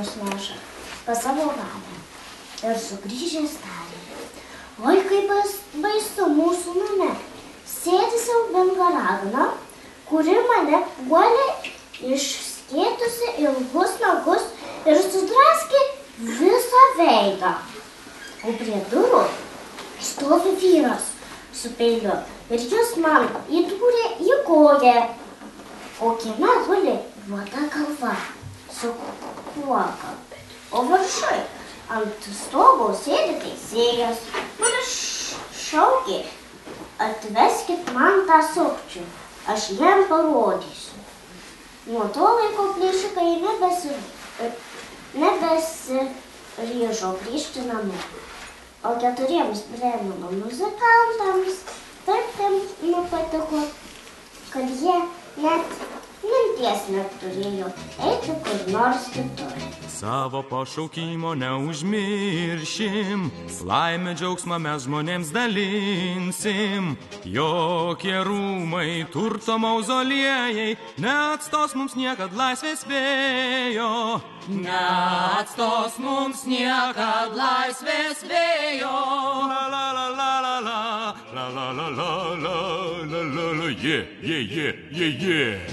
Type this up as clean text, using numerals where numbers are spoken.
juos neša pas savo valią. Ir sugrįžęs tarė: oi, kaip baisu mūsų name. Sėdi siaubinga ragana, kuri mane puolė išskėtusi ilgus nagus ir sudraskė visą veidą. O prie durų stovi vyras su peiliu ir jis man įdūrė į koją. O kieme guli juoda galva su kuoka, o viršuj ant stogo sėdi teisėjas, kuris šaukė: atveskit man tą sukčių, aš jam parodysiu. Nuo to laiko plėšikai nebesiryžo grįžti namo. O 4 Brėmeno muzikantams taip nepatiko, kad jie net minties neturėjo eiti kur nors kitur. Savo pašaukimo neužmiršim, laimę džiaugsmą mes žmonėms dalinsim. Jokie rūmai, turto mauzoliejai neatstos mums niekad laisvės vėjo. Neatstos mums niekad laisvės vėjo. La la la la la la la la la la la la la la, yeah, yeah, yeah, yeah, yeah.